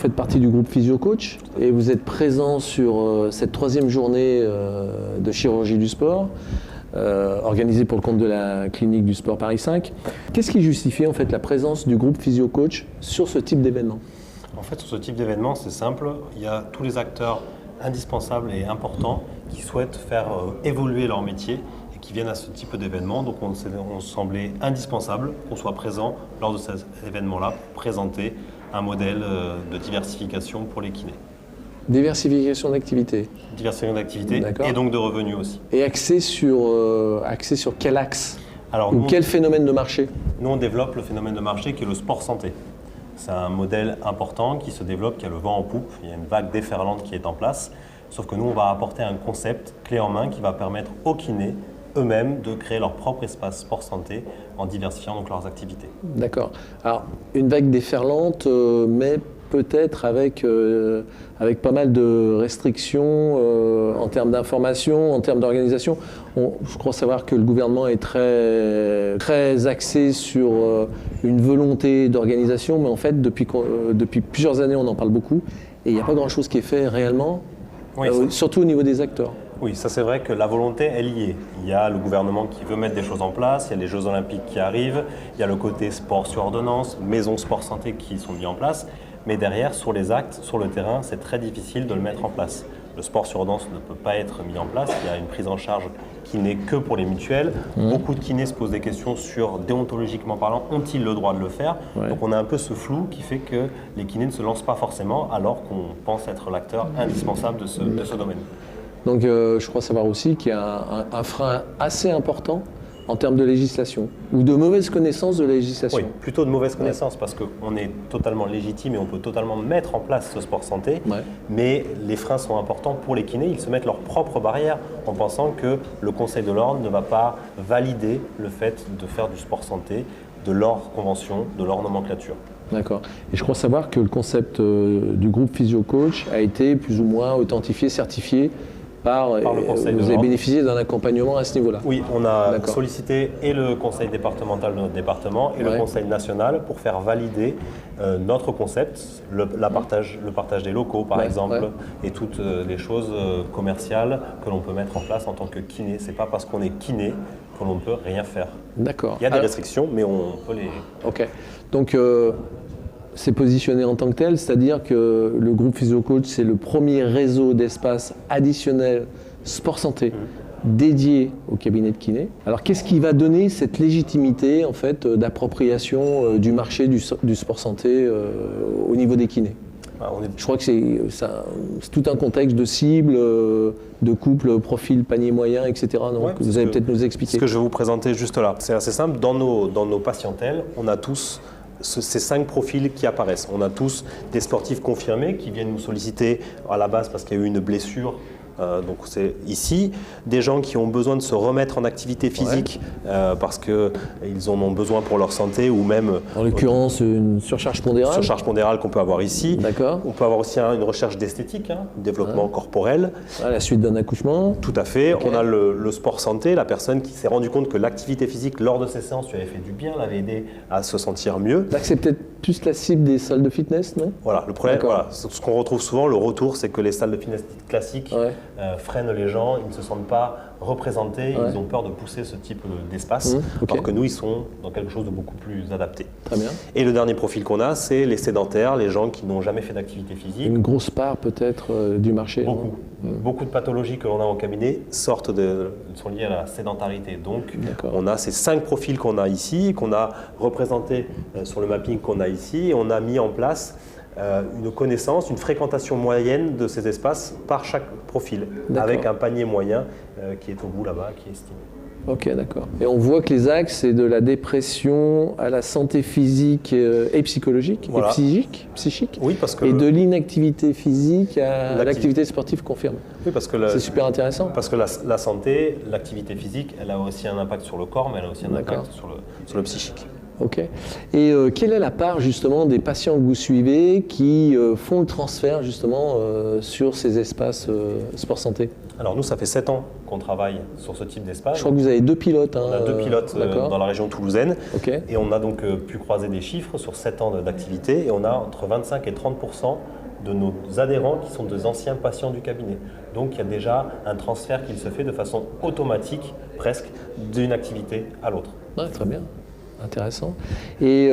faites partie du groupe PhysioCoach et vous êtes présent sur cette 3e journée de chirurgie du sport organisée pour le compte de la clinique du sport Paris 5. Qu'est-ce qui justifie en fait la présence du groupe PhysioCoach sur ce type d'événement? En fait, sur ce type d'événement, c'est simple. Il y a tous les acteurs indispensables et importants qui souhaitent faire évoluer leur métier et qui viennent à ce type d'événement. Donc on semblait indispensable qu'on soit présent lors de cet événement-là pour présenter un modèle de diversification pour les kinés. Diversification d'activités. Diversification d'activités et donc de revenus aussi. Et axé sur quel axe? Alors, ou quel phénomène de marché? Nous, on développe le phénomène de marché qui est le sport santé. C'est un modèle important qui se développe, qui a le vent en poupe. Il y a une vague déferlante qui est en place. Sauf que nous, on va apporter un concept clé en main qui va permettre aux kinés eux-mêmes de créer leur propre espace sport santé en diversifiant donc leurs activités. D'accord. Alors, une vague déferlante, mais peut-être avec pas mal de restrictions en termes d'information, en termes d'organisation. Je crois savoir que le gouvernement est très axé sur une volonté d'organisation, mais en fait, depuis plusieurs années, on en parle beaucoup, et il n'y a pas grand-chose qui est fait réellement, surtout au niveau des acteurs. Oui, ça c'est vrai que la volonté, elle y est. Il y a le gouvernement qui veut mettre des choses en place, il y a les Jeux Olympiques qui arrivent, il y a le côté sport sur ordonnance, maisons sport santé qui sont mis en place. Mais derrière, sur les actes, sur le terrain, c'est très difficile de le mettre en place. Le sport sur ordonnance ne peut pas être mis en place. Il y a une prise en charge qui n'est que pour les mutuelles. Beaucoup de kinés se posent des questions sur, déontologiquement parlant, ont-ils le droit de le faire? Donc on a un peu ce flou qui fait que les kinés ne se lancent pas forcément alors qu'on pense être l'acteur indispensable de ce domaine. Donc je crois savoir aussi qu'il y a un frein assez important en termes de législation, ou de mauvaise connaissance de la législation. Oui, plutôt de mauvaise connaissance, parce qu'on est totalement légitime et on peut totalement mettre en place ce sport santé, mais les freins sont importants pour les kinés. Ils se mettent leurs propres barrières en pensant que le Conseil de l'ordre ne va pas valider le fait de faire du sport santé, de leur convention, de leur nomenclature. D'accord. Et je crois savoir que le concept du groupe PhysioCoach a été plus ou moins authentifié, certifié par le Conseil. Vous avez bénéficié d'un accompagnement à ce niveau-là? Oui, on a sollicité et le conseil départemental de notre département et le conseil national pour faire valider notre concept, le partage des locaux par exemple, et toutes les choses commerciales que l'on peut mettre en place en tant que kiné. C'est pas parce qu'on est kiné que l'on ne peut rien faire. D'accord. Il y a des restrictions, mais on peut les... Ok. Donc, c'est positionné en tant que tel, c'est-à-dire que le groupe PhysioCoach, c'est le premier réseau d'espaces additionnels sport santé dédié au cabinet de kiné. Alors qu'est-ce qui va donner cette légitimité en fait, d'appropriation du marché du sport santé au niveau des kinés? Je crois que c'est tout un contexte de cible, de couple, profil, panier moyen, etc. Donc vous allez peut-être nous expliquer. Ce que je vais vous présenter juste là, c'est assez simple. Dans nos patientèles, on a tous ces 5 profils qui apparaissent. On a tous des sportifs confirmés qui viennent nous solliciter à la base parce qu'il y a eu une blessure. Donc c'est ici, des gens qui ont besoin de se remettre en activité physique parce qu'ils en ont besoin pour leur santé ou même… En l'occurrence, une surcharge pondérale. Surcharge pondérale qu'on peut avoir ici. D'accord. On peut avoir aussi une recherche d'esthétique, développement corporel. À la suite d'un accouchement. Tout à fait. On a le sport santé, la personne qui s'est rendue compte que l'activité physique lors de ses séances lui avait fait du bien, l'avait aidé à se sentir mieux. Là, c'est peut-être plus la cible des salles de fitness, non? Voilà, le problème, ce qu'on retrouve souvent, le retour, c'est que les salles de fitness classiques freinent les gens, ils ne se sentent pas représentés, ils ont peur de pousser ce type d'espace, alors que nous, ils sont dans quelque chose de beaucoup plus adapté. Très bien. Et le dernier profil qu'on a, c'est les sédentaires, les gens qui n'ont jamais fait d'activité physique. Une grosse part peut-être du marché. Beaucoup. Beaucoup de pathologies que l'on a au cabinet sont liées à la sédentarité. Donc, on a ces 5 profils qu'on a ici, qu'on a représentés sur le mapping qu'on a ici, et on a mis en place une connaissance, une fréquentation moyenne de ces espaces par chaque profil, avec un panier moyen qui est au bout là-bas, qui est estimé. Ok, d'accord. Et on voit que les axes, c'est de la dépression à la santé physique et psychologique, et psychique, oui, parce que et de l'inactivité physique à l'activité sportive confirmée. Oui, parce que c'est super intéressant. Parce que la santé, l'activité physique, elle a aussi un impact sur le corps, mais elle a aussi un impact sur le psychique. Ok. Et quelle est la part justement des patients que vous suivez qui font le transfert justement sur ces espaces sport santé? Alors nous, ça fait 7 ans qu'on travaille sur ce type d'espace. Je crois que vous avez 2 pilotes. On a 2 pilotes dans la région toulousaine. Okay. Et on a donc pu croiser des chiffres sur 7 ans d'activité. Et on a entre 25 et 30% de nos adhérents qui sont des anciens patients du cabinet. Donc il y a déjà un transfert qui se fait de façon automatique, presque, d'une activité à l'autre. Ouais, très bien. Intéressant. Et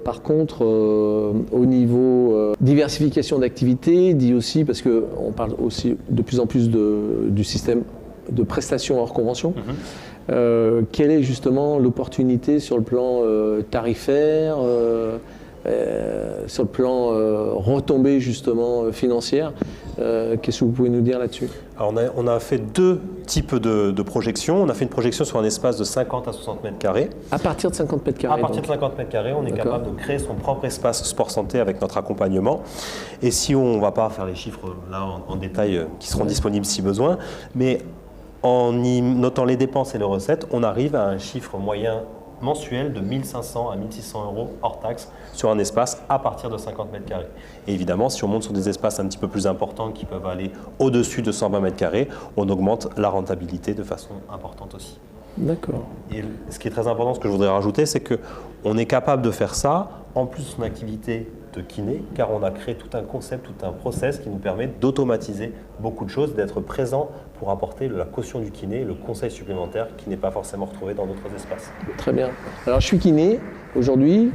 par contre, au niveau diversification d'activités, dit aussi, parce qu'on parle aussi de plus en plus du système de prestations hors convention, quelle est justement l'opportunité sur le plan tarifaire, sur le plan retombée justement financière? Qu'est-ce que vous pouvez nous dire là-dessus? Alors on a fait 2 types de projections. On a fait une projection sur un espace de 50 à 60 mètres carrés. À partir de 50 mètres carrés? À partir de 50 mètres carrés, on est capable de créer son propre espace sport santé avec notre accompagnement. Et si on ne va pas faire les chiffres là en détail qui seront disponibles si besoin, mais en y notant les dépenses et les recettes, on arrive à un chiffre moyen mensuel de 1500 à 1600 euros hors taxe sur un espace à partir de 50 mètres carrés. Et évidemment, si on monte sur des espaces un petit peu plus importants qui peuvent aller au-dessus de 120 mètres carrés, on augmente la rentabilité de façon importante aussi. D'accord. Et ce qui est très important, ce que je voudrais rajouter, c'est qu'on est capable de faire ça en plus de son activité de kiné, car on a créé tout un concept, tout un process qui nous permet d'automatiser beaucoup de choses, d'être présent pour apporter la caution du kiné, le conseil supplémentaire qui n'est pas forcément retrouvé dans d'autres espaces. Très bien. Alors je suis kiné aujourd'hui.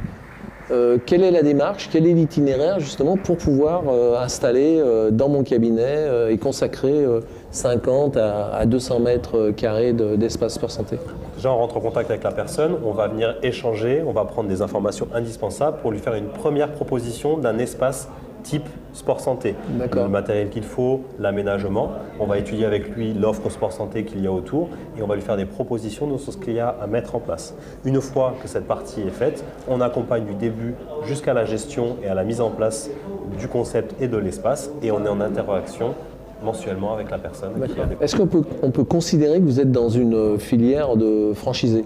Quelle est la démarche, quel est l'itinéraire justement pour pouvoir installer dans mon cabinet et consacrer 50 à 200 mètres carrés d'espace sport santé? Déjà, on rentre en contact avec la personne, on va venir échanger, on va prendre des informations indispensables pour lui faire une première proposition d'un espace type sport santé. Le matériel qu'il faut, l'aménagement. On va étudier avec lui l'offre sport santé qu'il y a autour et on va lui faire des propositions sur ce qu'il y a à mettre en place. Une fois que cette partie est faite, on accompagne du début jusqu'à la gestion et à la mise en place du concept et de l'espace et on est en interaction mensuellement avec la personne. Est-ce qu'on peut considérer que vous êtes dans une filière de franchisés?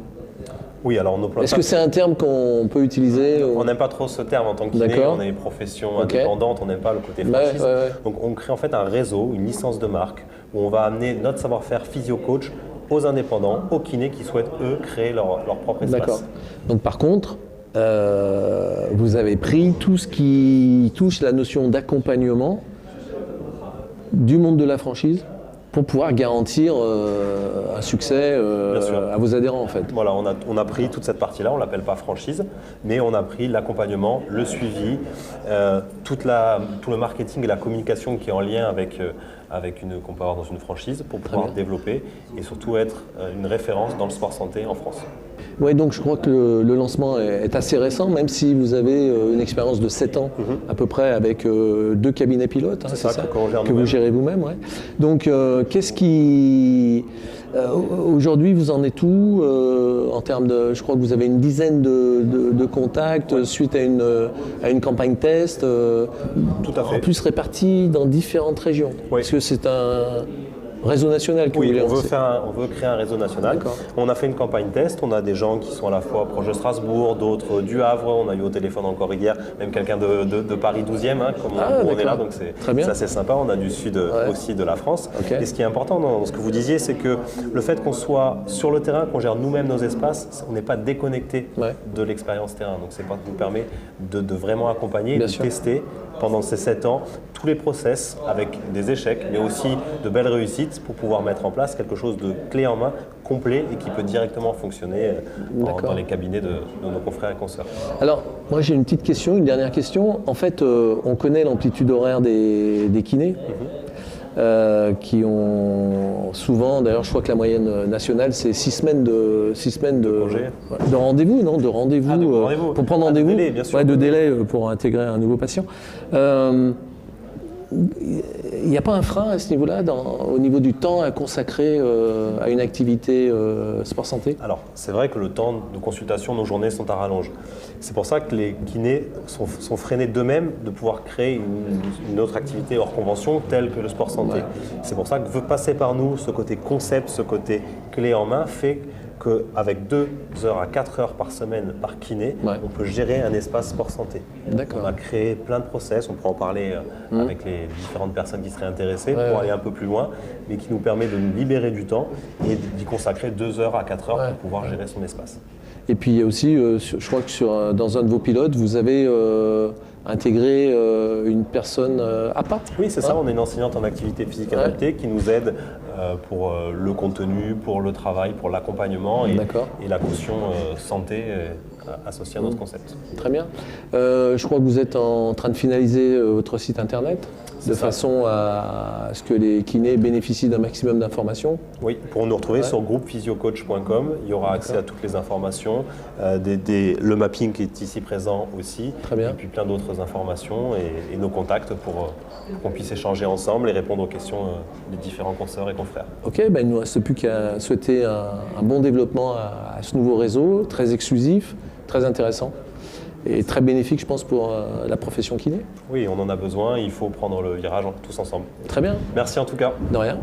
Oui, alors est-ce que c'est un terme qu'on peut utiliser? On n'aime pas trop ce terme en tant que kiné, on est une profession indépendante, on n'aime pas le côté franchise. Donc on crée en fait un réseau, une licence de marque, où on va amener notre savoir-faire physio-coach aux indépendants, aux kinés qui souhaitent eux créer leur propre espace. D'accord. Donc par contre, vous avez pris tout ce qui touche la notion d'accompagnement du monde de la franchise pour pouvoir garantir un succès à vos adhérents en fait. Voilà, on a pris toute cette partie-là, on ne l'appelle pas franchise, mais on a pris l'accompagnement, le suivi, tout le marketing et la communication qui est en lien avec qu'on peut avoir dans une franchise pour pouvoir développer et surtout être une référence dans le sport santé en France. Oui, donc je crois que le lancement est assez récent, même si vous avez une expérience de 7 ans à peu près avec 2 cabinets pilotes, c'est ça que vous gérez vous-même. Ouais. Donc qu'est-ce qui... aujourd'hui, vous en êtes où en termes de... Je crois que vous avez une dizaine de contacts suite à une campagne test, tout à fait. En plus répartis dans différentes régions. Parce que c'est un... réseau national que vous voulez lancer. On veut créer un réseau national. On a fait une campagne test, on a des gens qui sont à la fois proches de Strasbourg, d'autres du Havre, on a eu au téléphone encore hier, même quelqu'un de Paris 12e, comme on est là, donc c'est assez sympa, on a du sud aussi de la France. Et ce qui est important dans ce que vous disiez, c'est que le fait qu'on soit sur le terrain, qu'on gère nous-mêmes nos espaces, on n'est pas déconnecté de l'expérience terrain, donc ça nous permet de vraiment accompagner et de tester pendant ces 7 ans tous les process avec des échecs, mais aussi de belles réussites pour pouvoir mettre en place quelque chose de clé en main, complet et qui peut directement fonctionner dans les cabinets de nos confrères et consoeurs. Alors, moi j'ai une petite question, une dernière question. En fait, on connaît l'amplitude horaire des kinés. Qui ont souvent, d'ailleurs je crois que la moyenne nationale c'est 6 semaines de rendez-vous, non, de rendez-vous pour prendre rendez-vous, de délai pour intégrer un nouveau patient. Il n'y a pas un frein à ce niveau-là, au niveau du temps à consacrer à une activité sport santé? Alors, c'est vrai que le temps de consultation, nos journées sont à rallonge. C'est pour ça que les kinés sont freinés d'eux-mêmes de pouvoir créer une autre activité hors convention telle que le sport santé. C'est pour ça que passer par nous, ce côté concept, ce côté clé en main, fait qu'avec 2 heures à 4 heures par semaine par kiné, Ouais. on peut gérer un espace sport santé. D'accord. On a créé plein de process, on pourra en parler avec les différentes personnes qui seraient intéressées Ouais, pour ouais. aller un peu plus loin, mais qui nous permet de nous libérer du temps et d'y consacrer 2 heures à 4 heures Ouais. pour pouvoir gérer son espace. Et puis il y a aussi, je crois que dans un de vos pilotes, vous avez intégré une personne APA. Oui, c'est ça, on est une enseignante en activité physique Ouais. adaptée qui nous aide pour le contenu, pour le travail, pour l'accompagnement et D'accord. la caution santé associée à notre concept. Très bien. Je crois que vous êtes en train de finaliser votre site internet de ça. façon à ce que les kinés bénéficient d'un maximum d'informations. Oui, pour nous retrouver Ouais. sur groupePhysioCoach.com, il y aura accès à toutes les informations, le mapping qui est ici présent aussi, Très bien. et puis plein d'autres informations et nos contacts pour qu'on puisse échanger ensemble et répondre aux questions des différents consoeurs et confrères. Ok, ben il ne nous reste plus qu'à souhaiter un bon développement à ce nouveau réseau, très exclusif, très intéressant et très bénéfique, je pense, pour la profession kiné. Oui, on en a besoin, il faut prendre le virage tous ensemble. Très bien, Merci en tout cas. de rien.